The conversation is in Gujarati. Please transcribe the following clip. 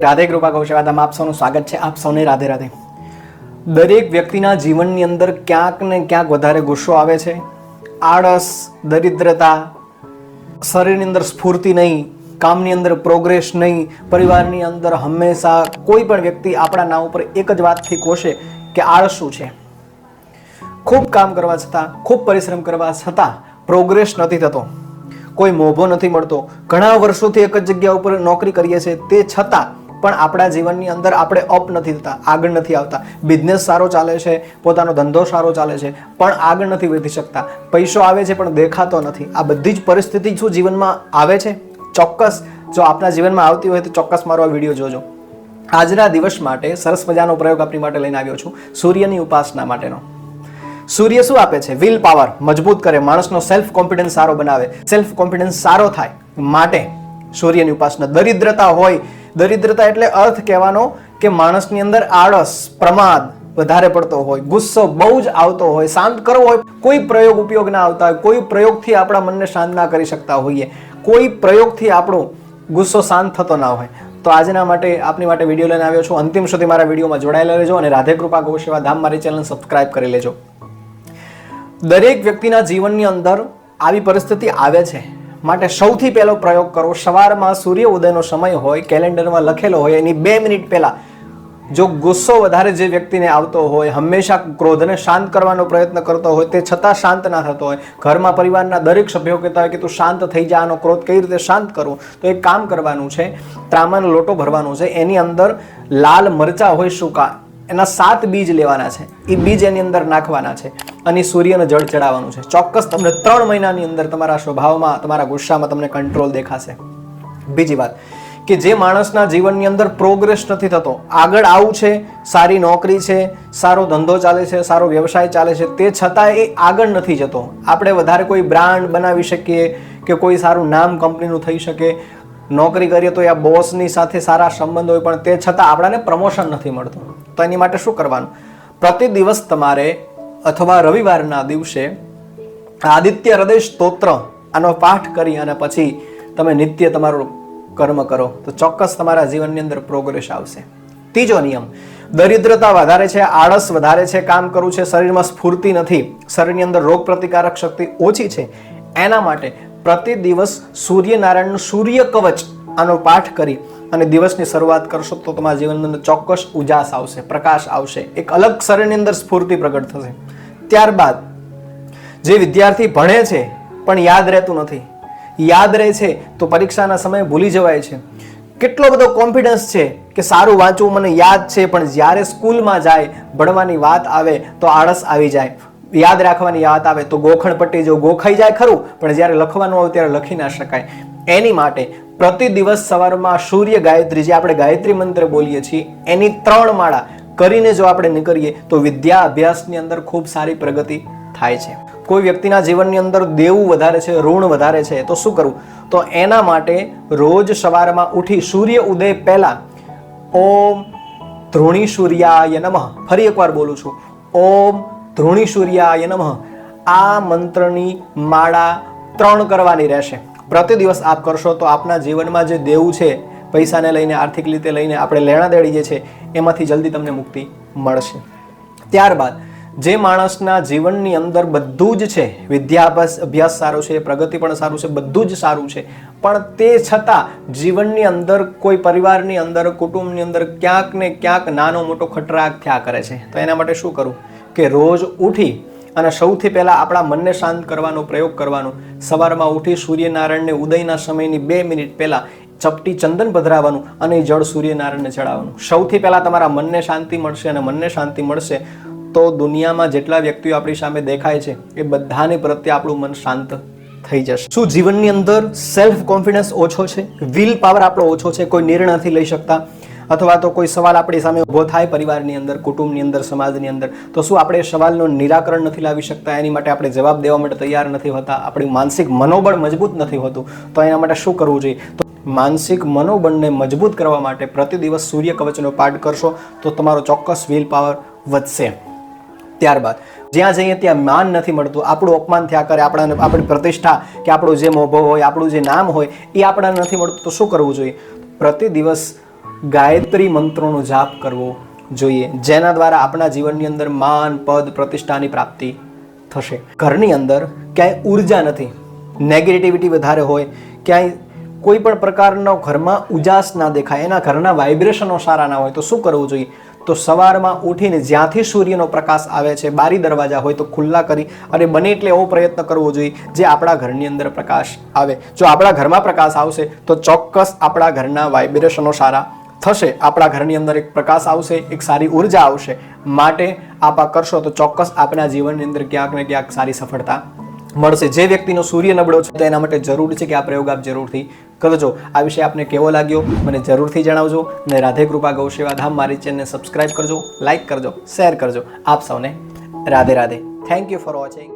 રાધે કૃપા ગૌસેવાધામ આપ સૌનું સ્વાગત છે. આપ સૌને રાધે રાધે. દરેક વ્યક્તિના જીવનની અંદર ક્યાંક ને ક્યાંક વધારે ગુસ્સો આવે છે, આળસ, દરિદ્રતા, શરીરની અંદર સ્ફૂર્તિ નહીં, કામની અંદર પ્રોગ્રેસ નહીં, પરિવારની અંદર હંમેશા કોઈ પણ વ્યક્તિ આપણા નામ ઉપર એક જ વાતથી કોશે કે આળસુ છે. ખૂબ કામ કરવા છતાં, ખૂબ પરિશ્રમ કરવા છતાં પ્રોગ્રેસ નથી થતો, કોઈ મોભો નથી મળતો. ઘણા વર્ષોથી એક જ જગ્યા ઉપર નોકરી કરીએ છીએ, તે છતાં પણ આપણા જીવનની અંદર આપણે અપ નથી થતા, આગળ નથી આવતા. બિઝનેસ સારો ચાલે છે, પોતાનો ધંધો સારો ચાલે છે, પણ આગળ નથી વધી શકતા. પૈસો આવે છે પણ દેખાતો નથી. આ બધી જ પરિસ્થિતિ શું જીવનમાં આવે છે? ચોક્કસ. જો આપના જીવનમાં આવતી હોય તો ચોક્કસ મારો આ વિડીયો જોજો. આજના દિવસ માટે સરસ મજાનો પ્રયોગ આપણી માટે લઈને આવ્યો છું, સૂર્યની ઉપાસના માટેનો. સૂર્ય શું આપે છે? વિલ પાવર મજબૂત કરે, માણસનો સેલ્ફ કોન્ફિડન્સ સારો બનાવે. સેલ્ફ કોન્ફિડન્સ સારો થાય માટે સૂર્યની ઉપાસના. દરિદ્રતા હોય, દરિદ્રતા એટલે અર્થ કહેવાનો કે માણસની અંદર આળસ, પ્રમાદ વધારે પડતો હોય, ગુસ્સો બહુ જ આવતો હોય, શાંત કરવો હોય, કોઈ પ્રયોગ ઉપયોગ ના આવતા હોય, કોઈ પ્રયોગથી આપણા મનને શાંત ના કરી શકતા હોઈએ, કોઈ પ્રયોગથી આપણો ગુસ્સો શાંત થતો ના હોય, તો આજના માટે આપની માટે વિડીયો લઈને આવ્યો છું. અંતિમ સુધી મારા વિડીયોમાં જોડાયેલા રહેજો અને રાધે કૃપા ગૌસેવા ધામ મારી ચેનલ સબસ્ક્રાઇબ કરી લેજો. દરેક વ્યક્તિના જીવનની અંદર આવી પરિસ્થિતિ આવે છે માટે સૌથી પહેલો પ્રયોગ કરો. સવારમાં સૂર્ય ઉદયનો સમય હોય, કેલેન્ડરમાં લખેલો હોય, એની 2 મિનિટ પહેલા જો ગુસ્સો વધારે જે વ્યક્તિને આવતો હોય, હંમેશા ક્રોધને શાંત કરવાનો પ્રયત્ન કરતો હોય, તે છતાં શાંત ના થતો હોય, ઘરમાં પરિવારના દરેક સભ્યો કહેતા હોય કે તું શાંત થઈ જા, આનો ક્રોધ કઈ રીતે શાંત કરવો, તો એક કામ કરવાનું છે. ત્રાંબાનો લોટો ભરવાનો છે, એની અંદર લાલ મરચા હોય સૂકા, એના 7 બીજ લેવાના છે. એ બીજ એની અંદર નાખવાના છે અને સૂર્યને જળ ચડાવવાનું છે. ચોક્કસ તમને 3 મહિનાની અંદર તમારા સ્વભાવમાં, તમારા ગુસ્સામાં તમને કંટ્રોલ દેખાશે. બીજી વાત કે જે માણસના જીવનની અંદર પ્રોગ્રેસ નથી થતો, આગળ આવું છે, સારી નોકરી છે, સારો ધંધો ચાલે છે, સારો વ્યવસાય ચાલે છે, તે છતાં એ આગળ નથી જતો. આપણે વધારે કોઈ બ્રાન્ડ બનાવી શકીએ કે કોઈ સારું નામ કંપનીનું થઈ શકે, નોકરી કરીએ તો આ બોસની સાથે સારા સંબંધ હોય, પણ તે છતાં આપણને પ્રમોશન નથી મળતું. તો એની માટે શું કરવાનું? પ્રતિ દિવસ તમારે અથવા રવિવારના દિવસે આદિત્ય હૃદય સ્તોત્ર આનો પાઠ કરી અને પછી તમે નિત્ય તમારું કર્મ કરો તો ચોક્કસ તમારા જીવનની અંદર પ્રોગ્રેસ આવશે. ત્રીજો નિયમ, દરિદ્રતા વધારે છે, આળસ વધારે છે, કામ કરવું છે, શરીરમાં સ્ફૂર્તિ નથી, શરીરની અંદર રોગ પ્રતિકારક શક્તિ ઓછી છે, એના માટે પ્રતિ દિવસ સૂર્યનારાયણનું સૂર્ય કવચ આનો પાઠ કરી અને દિવસની શરૂઆત કરશો તો તમારા જીવનની અંદર ચોક્કસ ઉજાસ આવશે, પ્રકાશ આવશે, એક અલગ શરીરની અંદર સ્ફૂર્તિ પ્રગટ થશે. ત્યારબાદ જે વિદ્યાર્થી ભણે છે પણ યાદ રહેતું નથી, યાદ રહે છે તો પરીક્ષાના સમયે ભૂલી જવાય છે. કેટલો બધો કોન્ફિડન્સ છે કે સારું વાંચવું, મને યાદ છે, પણ જ્યારે સ્કૂલમાં જાય, ભણવાની વાત આવે તો આળસ આવી જાય, યાદ રાખવાની વાત આવે તો ગોખણ પટ્ટી જો ગોખાઈ જાય ખરું, પણ જ્યારે લખવાનું આવે ત્યારે લખી ના શકાય. એની માટે પ્રતિ દિવસ સવારમાં સૂર્ય ગાયત્રી, જે આપણે ગાયત્રી મંત્ર બોલીએ છીએ, એની 3 માળા કરીને જો આપણે નીકળીએ તો વિદ્યા અભ્યાસની અંદર ખૂબ સારી પ્રગતિ થાય છે. કોઈ વ્યક્તિના જીવનની અંદર દેવું વધારે છે, ઋણ વધારે છે, તો શું કરવું? તો એના માટે રોજ સવારમાં ઉઠી સૂર્ય ઉદય પહેલા ઓમ ધૃણી સૂર્યાય નમઃ, ફરી એકવાર બોલું છું, ઓમ ધૃણી સૂર્યાય નમઃ, આ મંત્રની માળા 3 કરવાની રહેશે. પ્રતિ દિવસ આપ કરશો તો આપના જીવનમાં જે દેવું છે, પૈસાને લઈને, આર્થિક રીતે લઈને આપણે લેણા દેણી જે છે એમાંથી જલ્દી તમને મુક્તિ મળશે. ત્યારબાદ જે માણસના જીવનની અંદર બધું જ છે, વિદ્યા અભ્યાસ સારો છે, પ્રગતિ પણ સારું છે, બધું જ સારું છે, પણ તે છતાં જીવનની અંદર, કોઈ પરિવારની અંદર, કુટુંબની અંદર ક્યાંક ને ક્યાંક નાનો મોટો ખટરાગ થયા કરે છે, તો એના માટે શું કરવું? કે રોજ ઉઠી અને સૌથી પહેલા આપણા મનને શાંત કરવાનો પ્રયોગ કરવાનો. સવારમાં ઉઠી સૂર્યનારાયણને ઉદયના સમયની 2 મિનિટ પહેલા ચપટી ચંદન પધરાવવાનું અને જળ સૂર્યનારાયણને ચડાવવાનું. સૌથી પહેલા તમારા મનને શાંતિ મળશે અને મનને શાંતિ મળશે તો દુનિયામાં જેટલા વ્યક્તિઓ આપણી સામે દેખાય છે એ બધાની પ્રત્યે આપણું મન શાંત થઈ જશે. શું જીવનની અંદર સેલ્ફ કોન્ફિડન્સ ઓછો છે, વિલ પાવર આપણો ઓછો છે, કોઈ નિર્ણય નથી લઈ શકતા, અથવા તો કોઈ સવાલ આપણી સામે ઊભો થાય પરિવારની અંદર, કુટુંબની અંદર, સમાજની અંદર, તો શું આપણે એ સવાલનું નિરાકરણ નથી લાવી શકતા? એની માટે આપણે જવાબ દેવા માટે તૈયાર નથી હોતા, આપણી માનસિક મનોબળ મજબૂત નથી હોતું, તો એના માટે શું કરવું જોઈએ? તો માનસિક મનોબળને મજબૂત કરવા માટે પ્રતિ દિવસ સૂર્ય કવચનો પાઠ કરશો તો તમારો ચોક્કસ વિલ પાવર વધશે. ત્યારબાદ જ્યાં જઈએ ત્યાં માન નથી મળતું, આપણું અપમાન થયા કરે, આપણી પ્રતિષ્ઠા કે આપણું જે મોભો હોય, આપણું જે નામ હોય એ આપણને નથી મળતું, તો શું કરવું જોઈએ? પ્રતિ દિવસ ગાયત્રી મંત્રોનો જાપ કરવો જોઈએ, જેના દ્વારા આપણા જીવનની અંદર માન, પદ, પ્રતિષ્ઠાની પ્રાપ્તિ થશે. ઘરની અંદર ક્યાંય ઉર્જા નથી, નેગેટિવિટી વધારે હોય, ક્યાંય કોઈ પણ પ્રકારનો ઘરમાં ઉજાસ ના દેખાય, એના ઘરના વાઇબ્રેશનો સારા ના હોય, તો શું કરવું જોઈએ? તો સવારમાં ઉઠીને જ્યાંથી સૂર્યનો પ્રકાશ આવે છે, બારી દરવાજા હોય તો ખુલ્લા કરી અને બને એટલે એવો પ્રયત્ન કરવો જોઈએ જે આપણા ઘરની અંદર પ્રકાશ આવે. જો આપણા ઘરમાં પ્રકાશ આવશે તો ચોક્કસ આપણા ઘરના વાઇબ્રેશનો સારા થશે, આપણા ઘરની અંદર એક પ્રકાશ આવશે, એક સારી ઉર્જા આવશે. માટે આપ આ કરશો તો ચોક્કસ આપણા જીવનની અંદર ક્યાંક ને ક્યાંક સારી સફળતા મળશે. જે વ્યક્તિનો સૂર્ય નબળો છે તો એના માટે જરૂરી છે કે આ પ્રયોગ આપ જરૂરથી કરજો. આ વિષય આપને કેવો લાગ્યો મને જરૂરથી જણાવજો અને રાધે કૃપા ગૌ સેવા ધામ મારી ચેનલને સબસ્ક્રાઇબ કરજો, લાઇક કરજો, શેર કરજો. આપ સૌને Radhe Radhe. Thank you for watching.